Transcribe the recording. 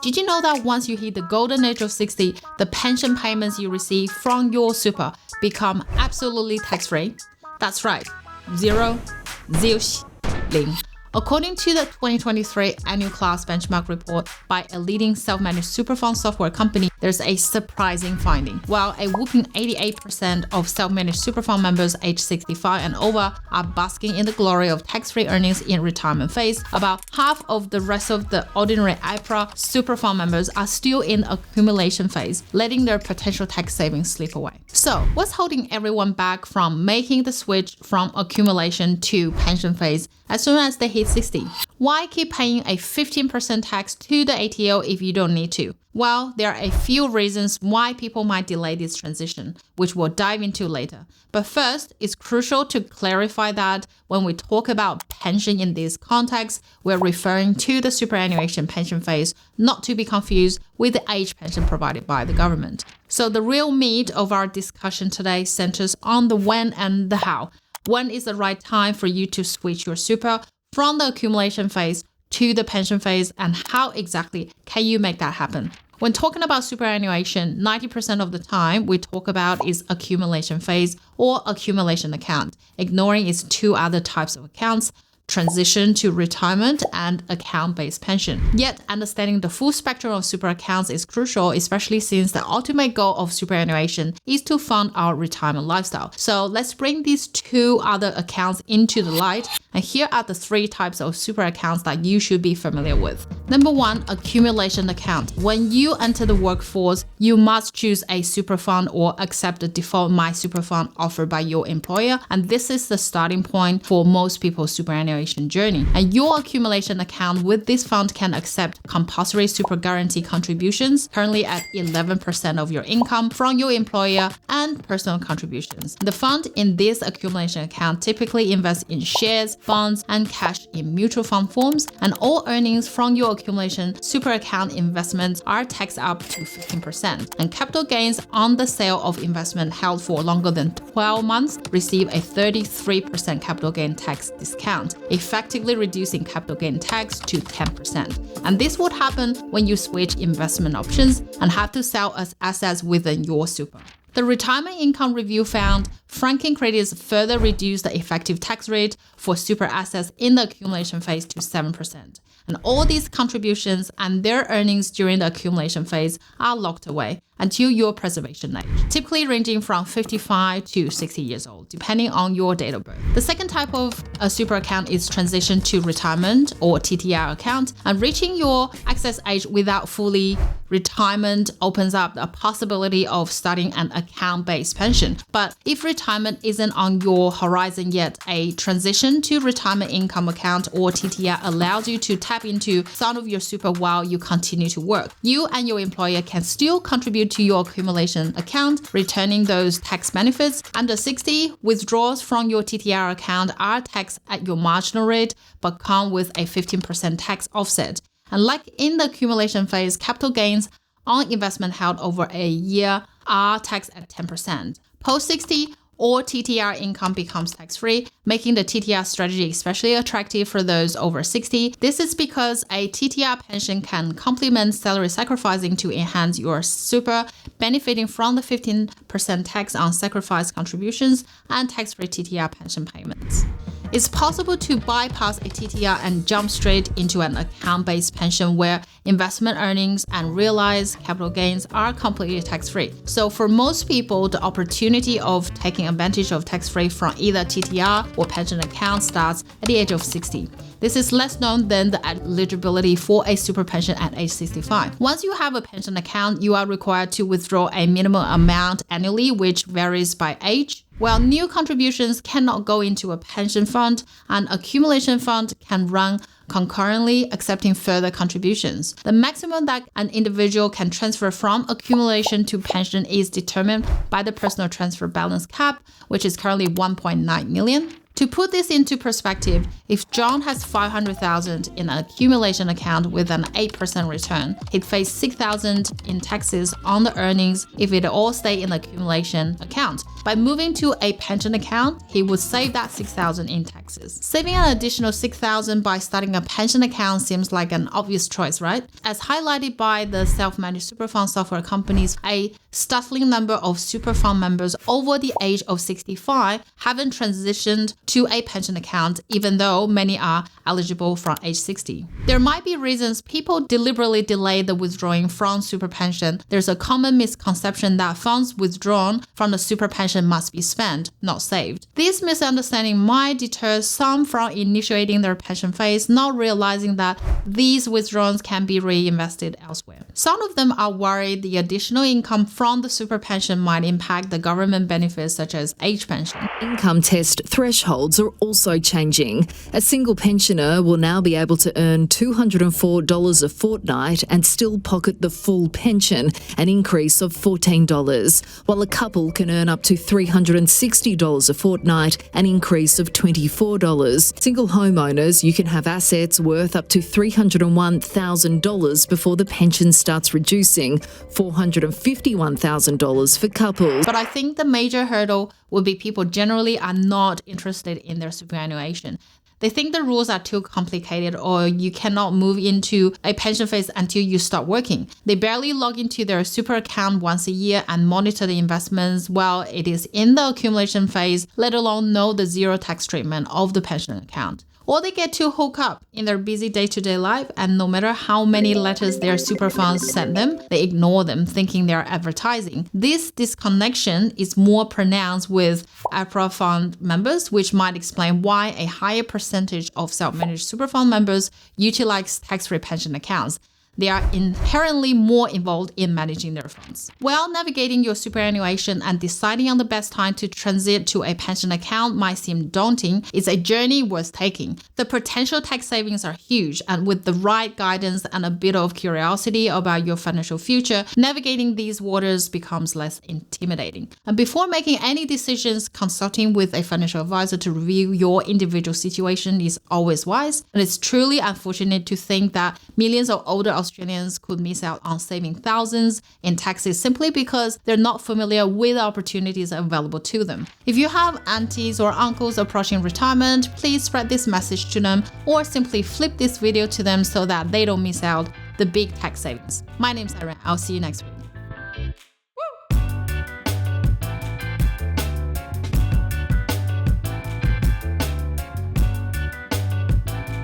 Did you know that once you hit the golden age of 60, the pension payments you receive from your super become absolutely tax-free? That's right, zero. According to the 2023 annual class benchmark report by a leading self-managed super fund software company, there's a surprising finding. While a whopping 88% of self-managed super fund members aged 65 and over are basking in the glory of tax-free earnings in retirement phase, about half of the rest of the ordinary IPRA super fund members are still in accumulation phase, letting their potential tax savings slip away. So, what's holding everyone back from making the switch from accumulation to pension phase as soon as they hit 60? Why keep paying a 15% tax to the ATO if you don't need to? Well, there are a few reasons why people might delay this transition, which we'll dive into later. But first, it's crucial to clarify that when we talk about pension in this context, we're referring to the superannuation pension phase, not to be confused with the age pension provided by the government. So the real meat of our discussion today centers on the when and the how. When is the right time for you to switch your super from the accumulation phase to the pension phase, and how exactly can you make that happen? When talking about superannuation, 90% of the time we talk about is accumulation phase or accumulation account, ignoring its two other types of accounts: transition to retirement and account-based pension. Yet, understanding the full spectrum of super accounts is crucial, especially since the ultimate goal of superannuation is to fund our retirement lifestyle. So let's bring these two other accounts into the light, and here are the three types of super accounts that you should be familiar with. Number one, accumulation account. When you enter the workforce, you must choose a super fund or accept the default My Super Fund offered by your employer, and this is the starting point for most people's superannuation journey. And your accumulation account with this fund can accept compulsory super guarantee contributions, currently at 11% of your income from your employer, and personal contributions. The fund in this accumulation account typically invests in shares, funds, and cash in mutual fund forms, and all earnings from your accumulation super account investments are taxed up to 15%. And capital gains on the sale of investment held for longer than 12 months receive a 33% capital gain tax discount, effectively reducing capital gain tax to 10%. And this would happen when you switch investment options and have to sell as assets within your super. The Retirement Income Review found franking credits further reduce the effective tax rate for super assets in the accumulation phase to 7%. And all these contributions and their earnings during the accumulation phase are locked away until your preservation age, typically ranging from 55 to 60 years old, depending on your date of birth. The second type of a super account is transition to retirement or TTR account, and reaching your access age without fully retirement opens up a possibility of starting an account-based pension. But if retirement isn't on your horizon yet, a transition to retirement income account or TTR allows you to tap into some of your super while you continue to work. You and your employer can still contribute to your accumulation account, returning those tax benefits. Under 60, withdrawals from your TTR account are taxed at your marginal rate, but come with a 15% tax offset. And like in the accumulation phase, capital gains on investment held over a year are taxed at 10%. Post 60, or TTR income becomes tax-free, making the TTR strategy especially attractive for those over 60. This is because a TTR pension can complement salary sacrificing to enhance your super, benefiting from the 15% tax on sacrifice contributions and tax-free TTR pension payments. It's possible to bypass a TTR and jump straight into an account-based pension where investment earnings and realized capital gains are completely tax-free. So for most people, the opportunity of taking advantage of tax-free from either TTR or pension account starts at the age of 60. This is less known than the eligibility for a super pension at age 65. Once you have a pension account, you are required to withdraw a minimum amount annually, which varies by age. While new contributions cannot go into a pension fund, an accumulation fund can run concurrently, accepting further contributions. The maximum that an individual can transfer from accumulation to pension is determined by the personal transfer balance cap, which is currently 1.9 million. To put this into perspective, if John has $500,000 in an accumulation account with an 8% return, he'd face $6,000 in taxes on the earnings if it all stayed in the accumulation account. By moving to a pension account, he would save that $6,000 in taxes. Saving an additional $6,000 by starting a pension account seems like an obvious choice, right? As highlighted by the self-managed super fund software companies, a startling number of super fund members over the age of 65 haven't transitioned to a pension account, even though many are eligible from age 60. There might be reasons people deliberately delay the withdrawing from super pension. There's a common misconception that funds withdrawn from the super pension must be spent, not saved. This misunderstanding might deter some from initiating their pension phase, not realizing that these withdrawals can be reinvested elsewhere. Some of them are worried the additional income from the super pension might impact the government benefits such as age pension. Income test thresholds are also changing. A single pensioner will now be able to earn $204 a fortnight and still pocket the full pension, an increase of $14, while a couple can earn up to $360 a fortnight, an increase of $24. Single homeowners, you can have assets worth up to $301,000 before the pension starts reducing, $451,000 for couples. But I think the major hurdle would be people generally are not interested in their superannuation. They think the rules are too complicated or you cannot move into a pension phase until you start working. They barely log into their super account once a year and monitor the investments while it is in the accumulation phase, let alone know the zero tax treatment of the pension account. Or they get too hooked up in their busy day-to-day life, and no matter how many letters their super funds send them, they ignore them, thinking they're advertising. This disconnection is more pronounced with APRA fund members, which might explain why a higher percentage of self-managed super fund members utilize tax-free pension accounts. They are inherently more involved in managing their funds. While navigating your superannuation and deciding on the best time to transit to a pension account might seem daunting, it's a journey worth taking. The potential tax savings are huge, and with the right guidance and a bit of curiosity about your financial future, navigating these waters becomes less intimidating. And before making any decisions, consulting with a financial advisor to review your individual situation is always wise. And it's truly unfortunate to think that millions of older Australians could miss out on saving thousands in taxes simply because they're not familiar with the opportunities available to them. If you have aunties or uncles approaching retirement, please spread this message to them or simply flip this video to them so that they don't miss out the big tax savings. My name's Erin. I'll see you next week.